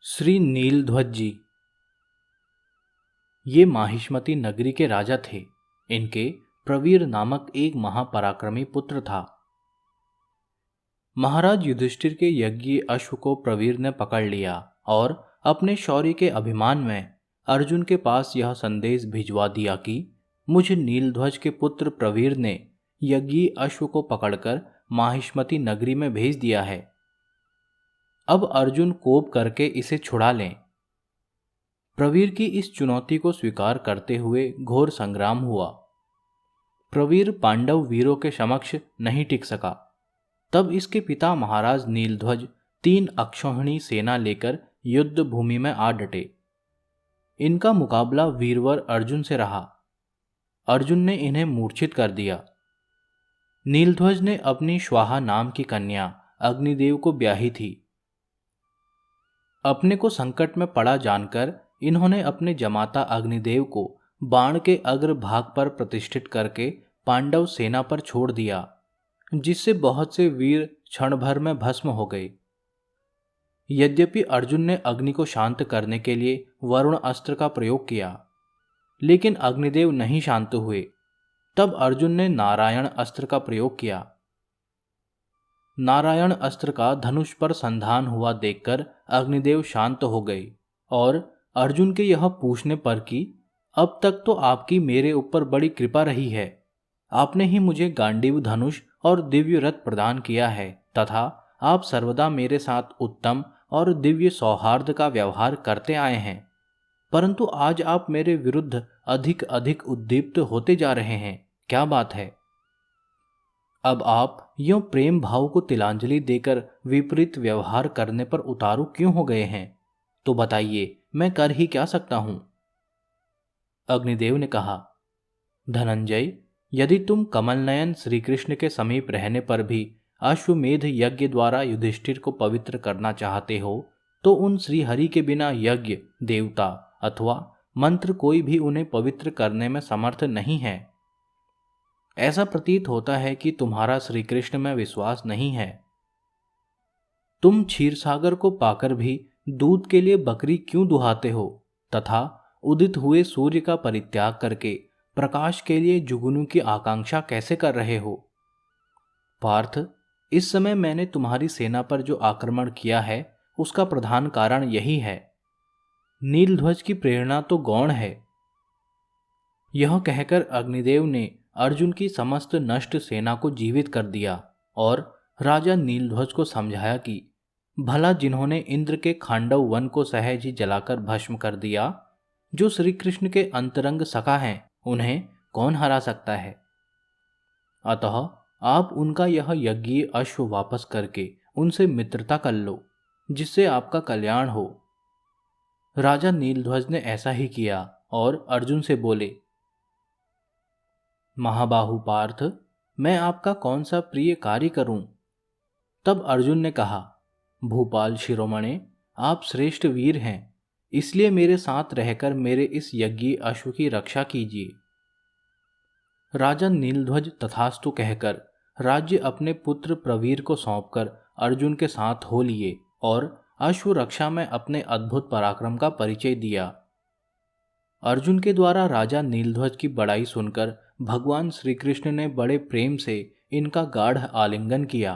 श्री नीलध्वज जी ये माहिष्मती नगरी के राजा थे। इनके प्रवीर नामक एक महापराक्रमी पुत्र था। महाराज युधिष्ठिर के यज्ञ अश्व को प्रवीर ने पकड़ लिया और अपने शौर्य के अभिमान में अर्जुन के पास यह संदेश भिजवा दिया कि मुझे नीलध्वज के पुत्र प्रवीर ने यज्ञ अश्व को पकड़कर माहिष्मती नगरी में भेज दिया है। अब अर्जुन कोप करके इसे छुड़ा लें। प्रवीर की इस चुनौती को स्वीकार करते हुए घोर संग्राम हुआ। प्रवीर पांडव वीरों के समक्ष नहीं टिक सका। तब इसके पिता महाराज नीलध्वज 3 अक्षौहिणी सेना लेकर युद्ध भूमि में आ डटे। इनका मुकाबला वीरवर अर्जुन से रहा। अर्जुन ने इन्हें मूर्छित कर दिया। नीलध्वज ने अपनी श्वाहा नाम की कन्या अग्निदेव को ब्याही थी। अपने को संकट में पड़ा जानकर इन्होंने अपने जमाता अग्निदेव को बाण के अग्र भाग पर प्रतिष्ठित करके पांडव सेना पर छोड़ दिया, जिससे बहुत से वीर क्षण भर में भस्म हो गए। यद्यपि अर्जुन ने अग्नि को शांत करने के लिए वरुण अस्त्र का प्रयोग किया, लेकिन अग्निदेव नहीं शांत हुए। तब अर्जुन ने नारायण अस्त्र का प्रयोग किया। नारायण अस्त्र का धनुष पर संधान हुआ देखकर अग्निदेव शांत हो गए और अर्जुन के यह पूछने पर कि अब तक तो आपकी मेरे ऊपर बड़ी कृपा रही है। आपने ही मुझे गांडीव धनुष और दिव्य रथ प्रदान किया है तथा आप सर्वदा मेरे साथ उत्तम और दिव्य सौहार्द का व्यवहार करते आए हैं, परंतु आज आप मेरे विरुद्ध अधिक अधिक उद्दीप्त होते जा रहे हैं। क्या बात है? अब आप यूं प्रेम भाव को तिलांजलि देकर विपरीत व्यवहार करने पर उतारू क्यों हो गए हैं? तो बताइए, मैं कर ही क्या सकता हूं? अग्निदेव ने कहा, धनंजय, यदि तुम कमलनयन श्री कृष्ण के समीप रहने पर भी अश्वमेध यज्ञ द्वारा युधिष्ठिर को पवित्र करना चाहते हो, तो उन श्रीहरि के बिना यज्ञ, देवता अथवा मंत्र कोई भी उन्हें पवित्र करने में समर्थ नहीं है। ऐसा प्रतीत होता है कि तुम्हारा श्री कृष्ण में विश्वास नहीं है। तुम क्षीरसागर को पाकर भी दूध के लिए बकरी क्यों दुहाते हो तथा उदित हुए सूर्य का परित्याग करके प्रकाश के लिए जुगनू की आकांक्षा कैसे कर रहे हो? पार्थ, इस समय मैंने तुम्हारी सेना पर जो आक्रमण किया है उसका प्रधान कारण यही है। नीलध्वज की प्रेरणा तो गौण है। यह कहकर अग्निदेव ने अर्जुन की समस्त नष्ट सेना को जीवित कर दिया और राजा नीलध्वज को समझाया कि भला जिन्होंने इंद्र के खांडव वन को सहज ही जलाकर भस्म कर दिया, जो श्री कृष्ण के अंतरंग सखा हैं, उन्हें कौन हरा सकता है? अतः आप उनका यह यज्ञ अश्व वापस करके उनसे मित्रता कर लो, जिससे आपका कल्याण हो। राजा नीलध्वज ने ऐसा ही किया और अर्जुन से बोले, महाबाहु पार्थ, मैं आपका कौन सा प्रिय कार्य करूं? तब अर्जुन ने कहा, भूपाल शिरोमणे, आप श्रेष्ठ वीर हैं, इसलिए मेरे साथ रहकर मेरे इस यज्ञ अश्व की रक्षा कीजिए। राजा नीलध्वज तथास्तु कहकर राज्य अपने पुत्र प्रवीर को सौंपकर अर्जुन के साथ हो लिए और अश्व रक्षा में अपने अद्भुत पराक्रम का परिचय दिया। अर्जुन के द्वारा राजा नीलध्वज की बड़ाई सुनकर भगवान श्री कृष्ण ने बड़े प्रेम से इनका गाढ़ आलिंगन किया।